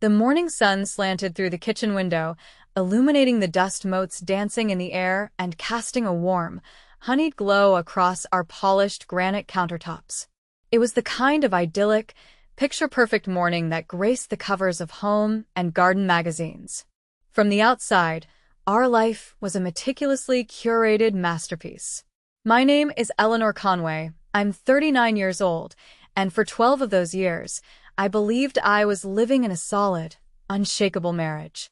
The morning sun slanted through the kitchen window, illuminating the dust motes dancing in the air and casting a warm, honeyed glow across our polished granite countertops. It was the kind of idyllic, picture-perfect morning that graced the covers of home and garden magazines. From the outside, our life was a meticulously curated masterpiece. My name is Eleanor Conway. I'm 39 years old, and for 12 of those years, I believed I was living in a solid, unshakable marriage.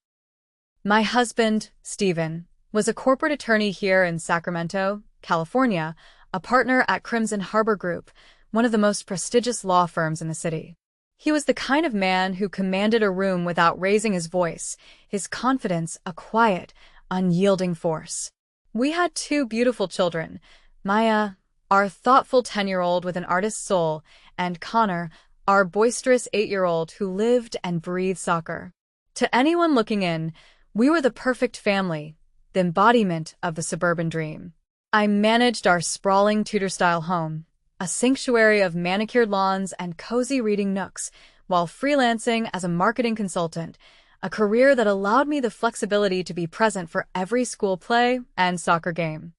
My husband, Stephen, was a corporate attorney here in Sacramento, California, a partner at Crimson Harbor Group, one of the most prestigious law firms in the city. He was the kind of man who commanded a room without raising his voice, his confidence a quiet, unyielding force. We had 2 beautiful children, Maya, our thoughtful 10-year-old with an artist's soul, and Connor, our boisterous 8-year-old who lived and breathed soccer. To anyone looking in, we were the perfect family, the embodiment of the suburban dream. I managed our sprawling Tudor-style home, a sanctuary of manicured lawns and cozy reading nooks, while freelancing as a marketing consultant, a career that allowed me the flexibility to be present for every school play and soccer game.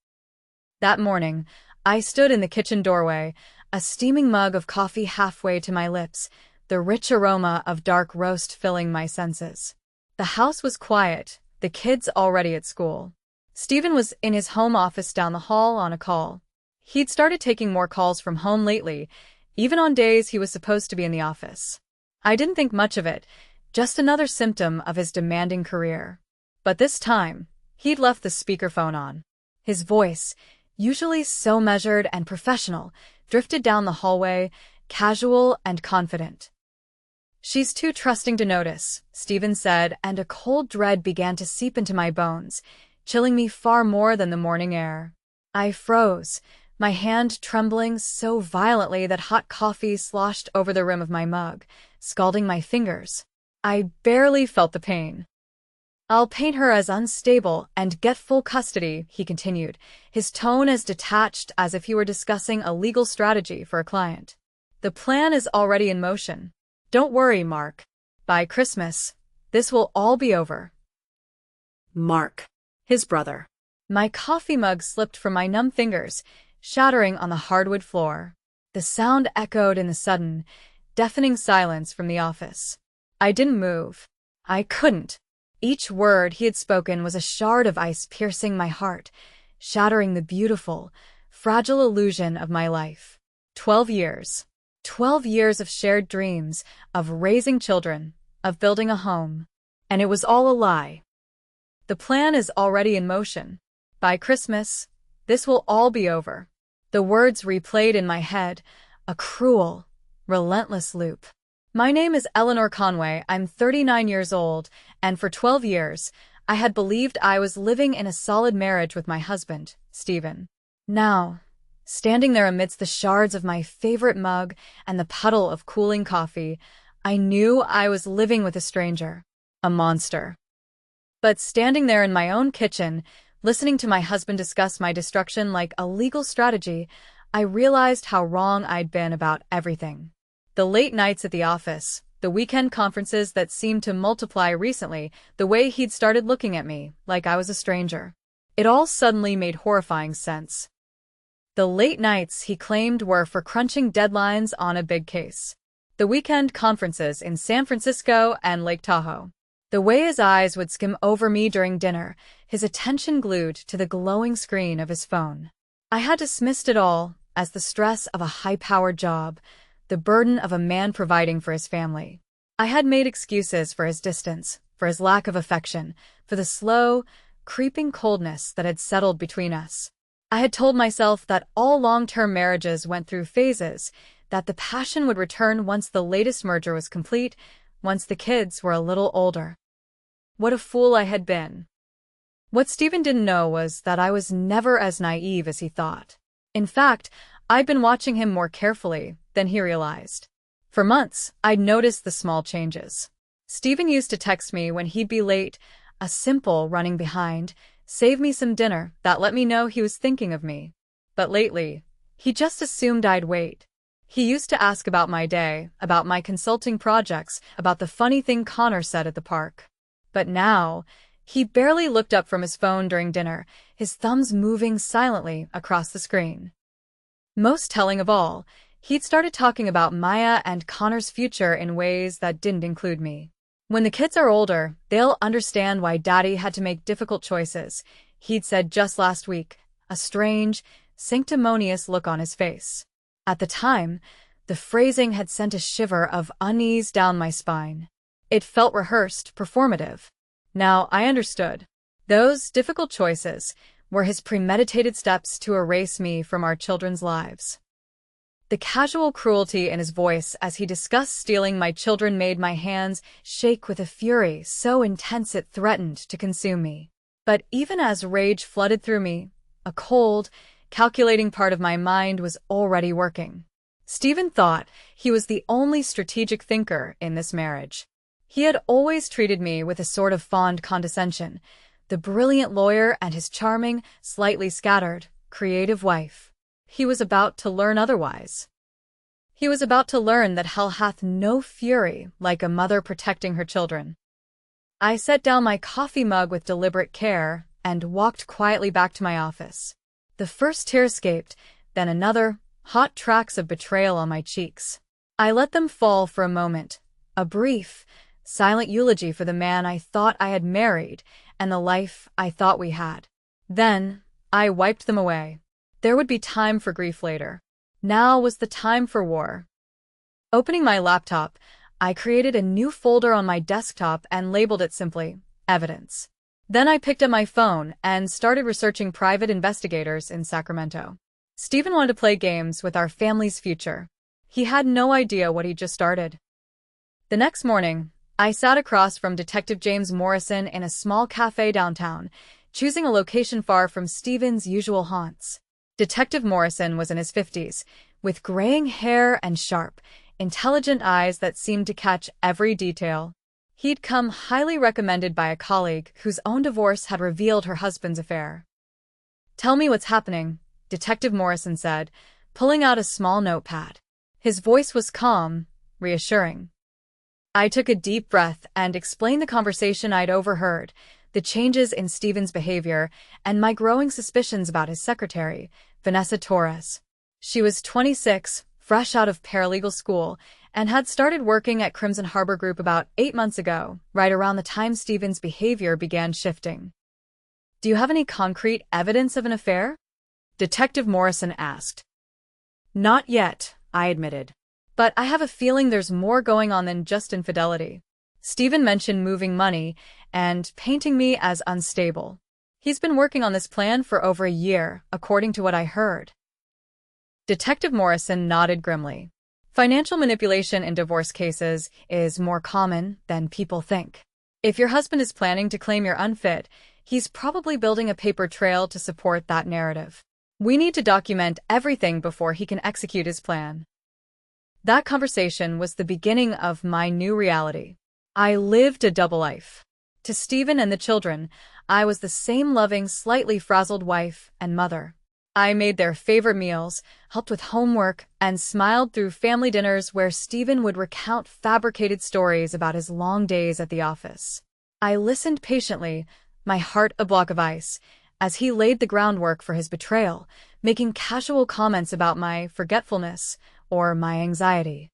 That morning, I stood in the kitchen doorway, a steaming mug of coffee halfway to my lips, the rich aroma of dark roast filling my senses. The house was quiet, the kids already at school. Stephen was in his home office down the hall on a call. He'd started taking more calls from home lately, even on days he was supposed to be in the office. I didn't think much of it, just another symptom of his demanding career. But this time, he'd left the speakerphone on. His voice, usually so measured and professional, drifted down the hallway, casual and confident. "She's too trusting to notice," Stephen said, and a cold dread began to seep into my bones, chilling me far more than the morning air. I froze, my hand trembling so violently that hot coffee sloshed over the rim of my mug, scalding my fingers. I barely felt the pain. "I'll paint her as unstable and get full custody," he continued, his tone as detached as if he were discussing a legal strategy for a client. "The plan is already in motion. Don't worry, Mark. By Christmas, this will all be over." Mark, his brother. My coffee mug slipped from my numb fingers, shattering on the hardwood floor. The sound echoed in the sudden, deafening silence from the office. I didn't move. I couldn't. Each word he had spoken was a shard of ice piercing my heart, shattering the beautiful, fragile illusion of my life. 12 years. 12 years of shared dreams, of raising children, of building a home. And it was all a lie. "The plan is already in motion. By Christmas, this will all be over." The words replayed in my head, a cruel, relentless loop. My name is Eleanor Conway. I'm 39 years old, and for 12 years, I had believed I was living in a solid marriage with my husband, Stephen. Now, standing there amidst the shards of my favorite mug and the puddle of cooling coffee, I knew I was living with a stranger, a monster. But standing there in my own kitchen, listening to my husband discuss my destruction like a legal strategy, I realized how wrong I'd been about everything. The late nights at the office, the weekend conferences that seemed to multiply recently, the way he'd started looking at me like I was a stranger. It all suddenly made horrifying sense. The late nights, he claimed, were for crunching deadlines on a big case. The weekend conferences in San Francisco and Lake Tahoe. The way his eyes would skim over me during dinner, his attention glued to the glowing screen of his phone. I had dismissed it all as the stress of a high-powered job, the burden of a man providing for his family. I had made excuses for his distance, for his lack of affection, for the slow, creeping coldness that had settled between us. I had told myself that all long-term marriages went through phases, that the passion would return once the latest merger was complete, once the kids were a little older. What a fool I had been. What Stephen didn't know was that I was never as naive as he thought. In fact, I'd been watching him more carefully than he realized. For months, I'd noticed the small changes. Stephen used to text me when he'd be late, a simple running behind, save me some dinner that let me know he was thinking of me. But lately, he just assumed I'd wait. He used to ask about my day, about my consulting projects, about the funny thing Connor said at the park. But now, he barely looked up from his phone during dinner, his thumbs moving silently across the screen. Most telling of all, he'd started talking about Maya and Connor's future in ways that didn't include me. When the kids are older, they'll understand why Daddy had to make difficult choices, he'd said just last week, a strange, sanctimonious look on his face. At the time, the phrasing had sent a shiver of unease down my spine. It felt rehearsed, performative. Now I understood. Those difficult choices were his premeditated steps to erase me from our children's lives. The casual cruelty in his voice as he discussed stealing my children made my hands shake with a fury so intense it threatened to consume me. But even as rage flooded through me, a cold, calculating part of my mind was already working. Stephen thought he was the only strategic thinker in this marriage. He had always treated me with a sort of fond condescension, the brilliant lawyer and his charming, slightly scattered, creative wife. He was about to learn otherwise. He was about to learn that hell hath no fury like a mother protecting her children. I set down my coffee mug with deliberate care and walked quietly back to my office. The first tear escaped, then another, hot tracks of betrayal on my cheeks. I let them fall for a moment, a brief, silent eulogy for the man I thought I had married and the life I thought we had. Then, I wiped them away. There would be time for grief later. Now was the time for war. Opening my laptop, I created a new folder on my desktop and labeled it simply, Evidence. Then I picked up my phone and started researching private investigators in Sacramento. Stephen wanted to play games with our family's future. He had no idea what he'd just started. The next morning, I sat across from Detective James Morrison in a small cafe downtown, choosing a location far from Stephen's usual haunts. Detective Morrison was in his 50s, with graying hair and sharp, intelligent eyes that seemed to catch every detail. He'd come highly recommended by a colleague whose own divorce had revealed her husband's affair. "Tell me what's happening," Detective Morrison said, pulling out a small notepad. His voice was calm, reassuring. I took a deep breath and explained the conversation I'd overheard, the changes in Stephen's behavior, and my growing suspicions about his secretary, Vanessa Torres. She was 26, fresh out of paralegal school, and had started working at Crimson Harbor Group about 8 months ago, right around the time Stephen's behavior began shifting. "Do you have any concrete evidence of an affair?" Detective Morrison asked. "Not yet," I admitted. "But I have a feeling there's more going on than just infidelity. Stephen mentioned moving money and painting me as unstable. He's been working on this plan for over a year, according to what I heard." Detective Morrison nodded grimly. "Financial manipulation in divorce cases is more common than people think. If your husband is planning to claim you're unfit, he's probably building a paper trail to support that narrative. We need to document everything before he can execute his plan." That conversation was the beginning of my new reality. I lived a double life. To Stephen and the children, I was the same loving, slightly frazzled wife and mother. I made their favorite meals, helped with homework, and smiled through family dinners where Stephen would recount fabricated stories about his long days at the office. I listened patiently, my heart a block of ice, as he laid the groundwork for his betrayal, making casual comments about my forgetfulness or my anxiety.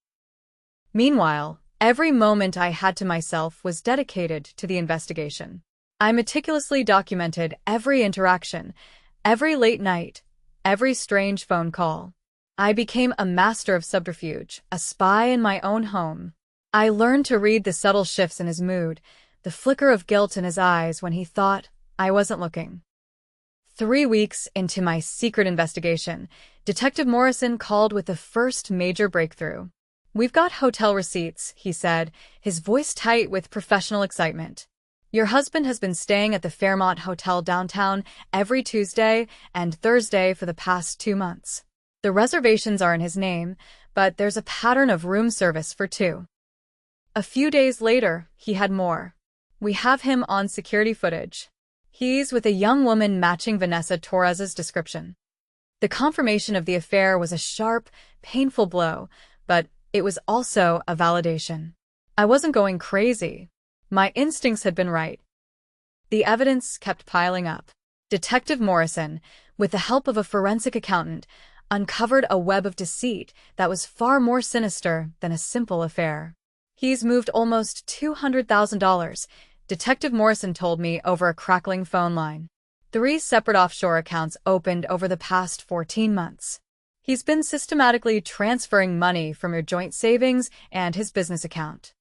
Meanwhile, every moment I had to myself was dedicated to the investigation. I meticulously documented every interaction, every late night, every strange phone call. I became a master of subterfuge, a spy in my own home. I learned to read the subtle shifts in his mood, the flicker of guilt in his eyes when he thought I wasn't looking. 3 weeks into my secret investigation, Detective Morrison called with the first major breakthrough. "We've got hotel receipts," he said, his voice tight with professional excitement. "Your husband has been staying at the Fairmont Hotel downtown every Tuesday and Thursday for the past 2 months. The reservations are in his name, but there's a pattern of room service for 2. A few days later, he had more. We have him on security footage. He's with a young woman matching Vanessa Torres's description." The confirmation of the affair was a sharp, painful blow, but it was also a validation. I wasn't going crazy. My instincts had been right. The evidence kept piling up. Detective Morrison, with the help of a forensic accountant, uncovered a web of deceit that was far more sinister than a simple affair. He's moved almost $200,000, Detective Morrison told me over a crackling phone line. 3 separate offshore accounts opened over the past 14 months. He's been systematically transferring money from your joint savings and his business account.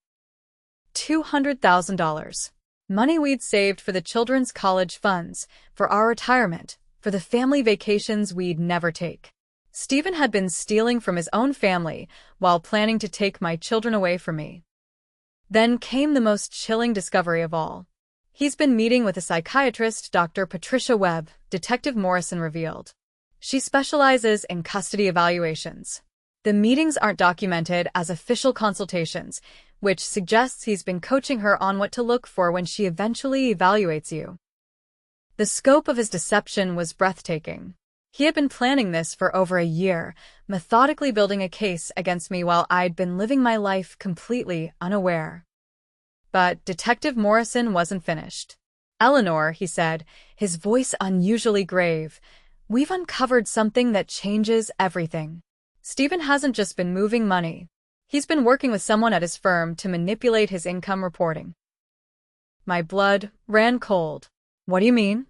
$200,000. Money we'd saved for the children's college funds, for our retirement, for the family vacations we'd never take. Stephen had been stealing from his own family while planning to take my children away from me. Then came the most chilling discovery of all. He's been meeting with a psychiatrist, Dr. Patricia Webb, Detective Morrison revealed. She specializes in custody evaluations. The meetings aren't documented as official consultations, which suggests he's been coaching her on what to look for when she eventually evaluates you. The scope of his deception was breathtaking. He had been planning this for over a year, methodically building a case against me while I'd been living my life completely unaware. But Detective Morrison wasn't finished. "Eleanor," he said, his voice unusually grave, "we've uncovered something that changes everything. Stephen hasn't just been moving money. He's been working with someone at his firm to manipulate his income reporting." My blood ran cold. "What do you mean?"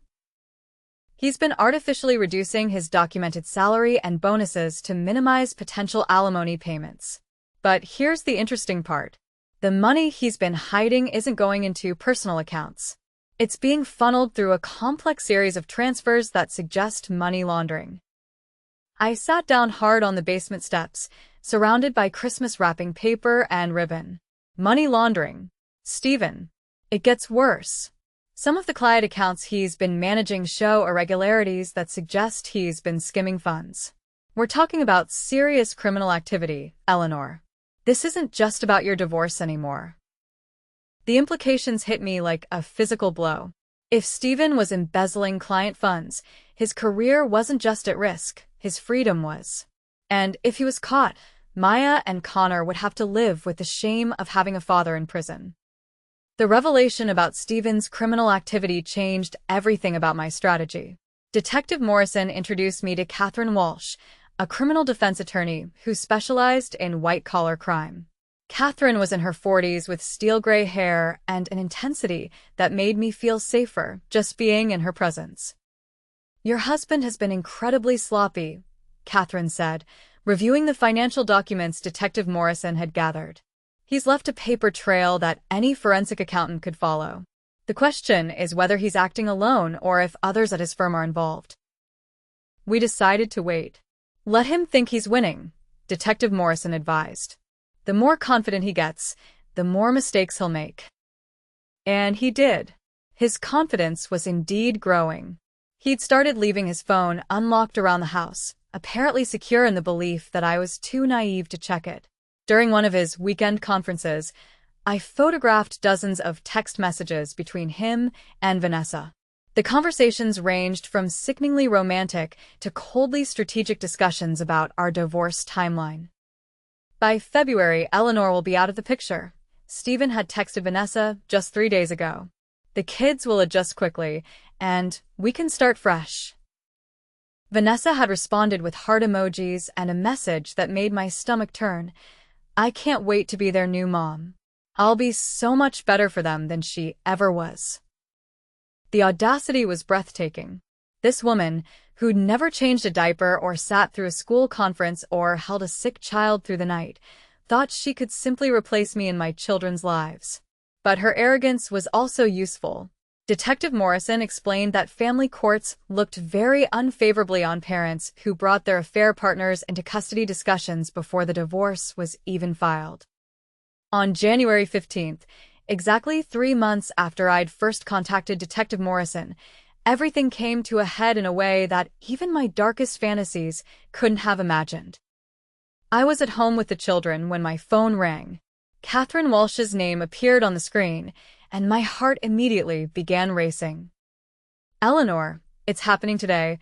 "He's been artificially reducing his documented salary and bonuses to minimize potential alimony payments. But here's the interesting part. The money he's been hiding isn't going into personal accounts. It's being funneled through a complex series of transfers that suggest money laundering." I sat down hard on the basement steps, surrounded by Christmas wrapping paper and ribbon. Money laundering. Stephen. It gets worse. Some of the client accounts he's been managing show irregularities that suggest he's been skimming funds. We're talking about serious criminal activity, Eleanor. This isn't just about your divorce anymore. The implications hit me like a physical blow. If Stephen was embezzling client funds, his career wasn't just at risk, his freedom was. And if he was caught, Maya and Connor would have to live with the shame of having a father in prison. The revelation about Stephen's criminal activity changed everything about my strategy. Detective Morrison introduced me to Catherine Walsh, a criminal defense attorney who specialized in white-collar crime. Catherine was in her 40s with steel-gray hair and an intensity that made me feel safer just being in her presence. "Your husband has been incredibly sloppy," Catherine said, reviewing the financial documents Detective Morrison had gathered. "He's left a paper trail that any forensic accountant could follow. The question is whether he's acting alone or if others at his firm are involved." We decided to wait. "Let him think he's winning," Detective Morrison advised. "The more confident he gets, the more mistakes he'll make." And he did. His confidence was indeed growing. He'd started leaving his phone unlocked around the house, apparently secure in the belief that I was too naive to check it. During one of his weekend conferences, I photographed dozens of text messages between him and Vanessa. The conversations ranged from sickeningly romantic to coldly strategic discussions about our divorce timeline. By February, Eleanor will be out of the picture. Stephen had texted Vanessa just 3 days ago. The kids will adjust quickly, and we can start fresh. Vanessa had responded with heart emojis and a message that made my stomach turn. I can't wait to be their new mom. I'll be so much better for them than she ever was. The audacity was breathtaking. This woman, who'd never changed a diaper or sat through a school conference or held a sick child through the night, thought she could simply replace me in my children's lives. But her arrogance was also useful. Detective Morrison explained that family courts looked very unfavorably on parents who brought their affair partners into custody discussions before the divorce was even filed. On January 15th, exactly 3 months after I'd first contacted Detective Morrison, everything came to a head in a way that even my darkest fantasies couldn't have imagined. I was at home with the children when my phone rang. Catherine Walsh's name appeared on the screen, and my heart immediately began racing. "Eleanor, it's happening today,"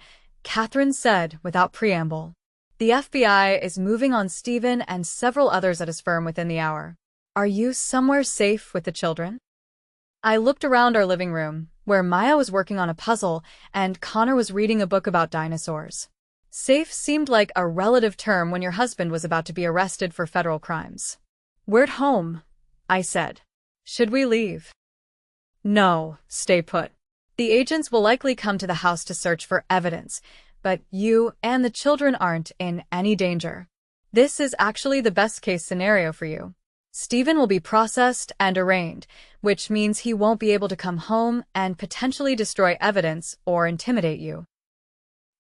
Catherine said without preamble. The FBI is moving on Stephen and several others at his firm within the hour. Are you somewhere safe with the children? I looked around our living room, where Maya was working on a puzzle and Connor was reading a book about dinosaurs. Safe seemed like a relative term when your husband was about to be arrested for federal crimes. We're at home, I said. Should we leave? No, stay put. The agents will likely come to the house to search for evidence, but you and the children aren't in any danger. This is actually the best-case scenario for you. Stephen will be processed and arraigned, which means he won't be able to come home and potentially destroy evidence or intimidate you.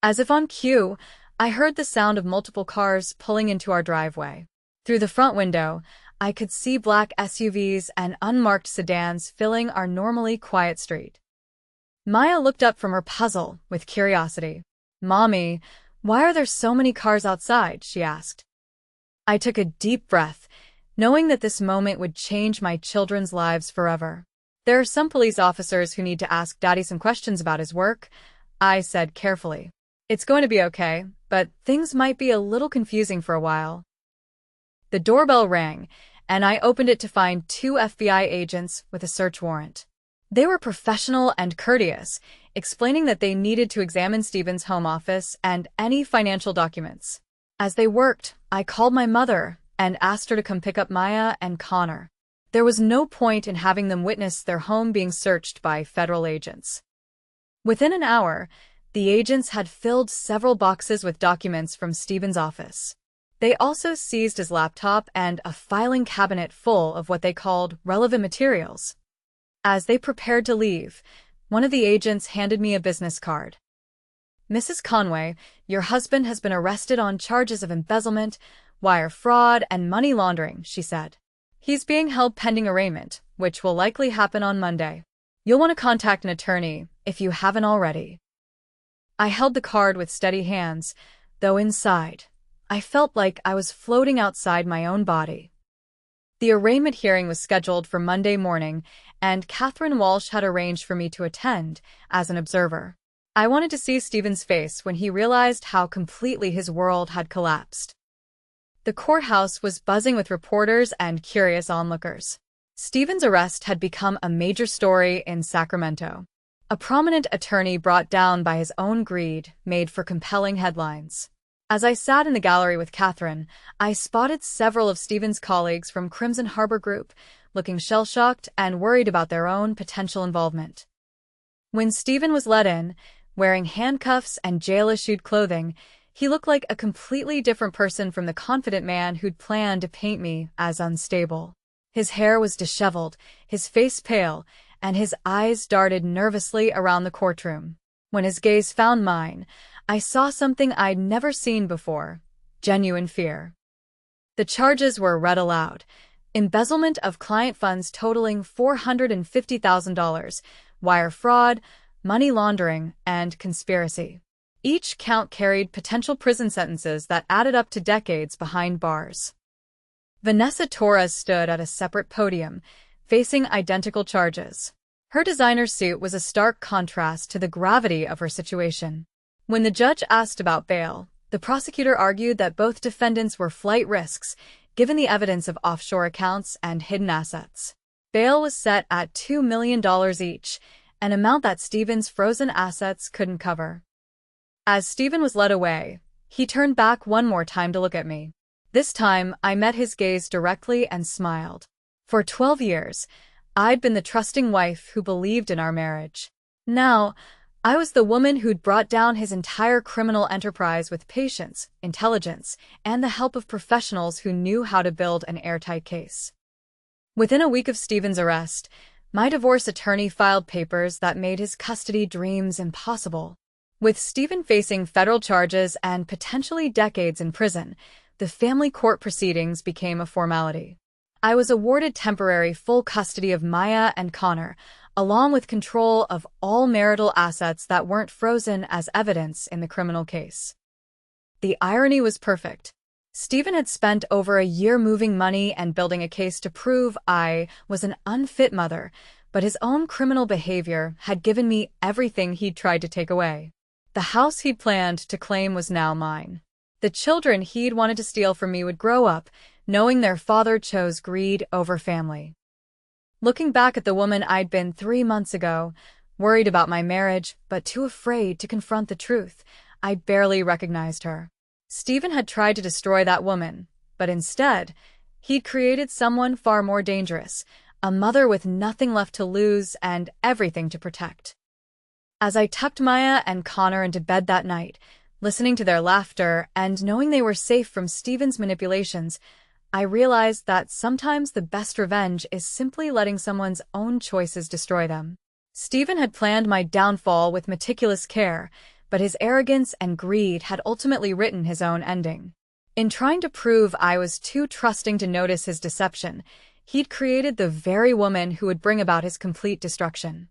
As if on cue, I heard the sound of multiple cars pulling into our driveway. Through the front window, I could see black SUVs and unmarked sedans filling our normally quiet street. Maya looked up from her puzzle with curiosity. "Mommy, why are there so many cars outside?" she asked. I took a deep breath, knowing that this moment would change my children's lives forever. "There are some police officers who need to ask Daddy some questions about his work," I said carefully. "It's going to be okay, but things might be a little confusing for a while." The doorbell rang, and I opened it to find two FBI agents with a search warrant. They were professional and courteous, explaining that they needed to examine Stephen's home office and any financial documents. As they worked, I called my mother and asked her to come pick up Maya and Connor. There was no point in having them witness their home being searched by federal agents. Within an hour, the agents had filled several boxes with documents from Stephen's office. They also seized his laptop and a filing cabinet full of what they called relevant materials. As they prepared to leave, one of the agents handed me a business card. "Mrs. Conway, your husband has been arrested on charges of embezzlement, wire fraud, and money laundering," she said. "He's being held pending arraignment, which will likely happen on Monday. You'll want to contact an attorney if you haven't already." I held the card with steady hands, though inside, I felt like I was floating outside my own body. The arraignment hearing was scheduled for Monday morning, and Catherine Walsh had arranged for me to attend as an observer. I wanted to see Stephen's face when he realized how completely his world had collapsed. The courthouse was buzzing with reporters and curious onlookers. Stephen's arrest had become a major story in Sacramento. A prominent attorney brought down by his own greed made for compelling headlines. As I sat in the gallery with Catherine, I spotted several of Stephen's colleagues from Crimson Harbor Group, looking shell-shocked and worried about their own potential involvement. When Stephen was let in, wearing handcuffs and jail-issued clothing, he looked like a completely different person from the confident man who'd planned to paint me as unstable. His hair was disheveled, his face pale, and his eyes darted nervously around the courtroom. When his gaze found mine, I saw something I'd never seen before: genuine fear. The charges were read aloud: embezzlement of client funds totaling $450,000, wire fraud, money laundering, and conspiracy. Each count carried potential prison sentences that added up to decades behind bars. Vanessa Torres stood at a separate podium, facing identical charges. Her designer suit was a stark contrast to the gravity of her situation. When the judge asked about bail, the prosecutor argued that both defendants were flight risks, given the evidence of offshore accounts and hidden assets. Bail was set at $2 million each, an amount that Stephen's frozen assets couldn't cover. As Stephen was led away, he turned back one more time to look at me. This time, I met his gaze directly and smiled. For 12 years, I'd been the trusting wife who believed in our marriage. Now, I was the woman who'd brought down his entire criminal enterprise with patience, intelligence, and the help of professionals who knew how to build an airtight case. Within a week of Stephen's arrest, my divorce attorney filed papers that made his custody dreams impossible. With Stephen facing federal charges and potentially decades in prison, the family court proceedings became a formality. I was awarded temporary full custody of Maya and Connor, along with control of all marital assets that weren't frozen as evidence in the criminal case. The irony was perfect. Stephen had spent over a year moving money and building a case to prove I was an unfit mother, but his own criminal behavior had given me everything he'd tried to take away. The house he'd planned to claim was now mine. The children he'd wanted to steal from me would grow up, knowing their father chose greed over family. Looking back at the woman I'd been 3 months ago, worried about my marriage, but too afraid to confront the truth, I barely recognized her. Stephen had tried to destroy that woman, but instead, he'd created someone far more dangerous, a mother with nothing left to lose and everything to protect. As I tucked Maya and Connor into bed that night, listening to their laughter and knowing they were safe from Stephen's manipulations, I realized that sometimes the best revenge is simply letting someone's own choices destroy them. Stephen had planned my downfall with meticulous care, but his arrogance and greed had ultimately written his own ending. In trying to prove I was too trusting to notice his deception, he'd created the very woman who would bring about his complete destruction.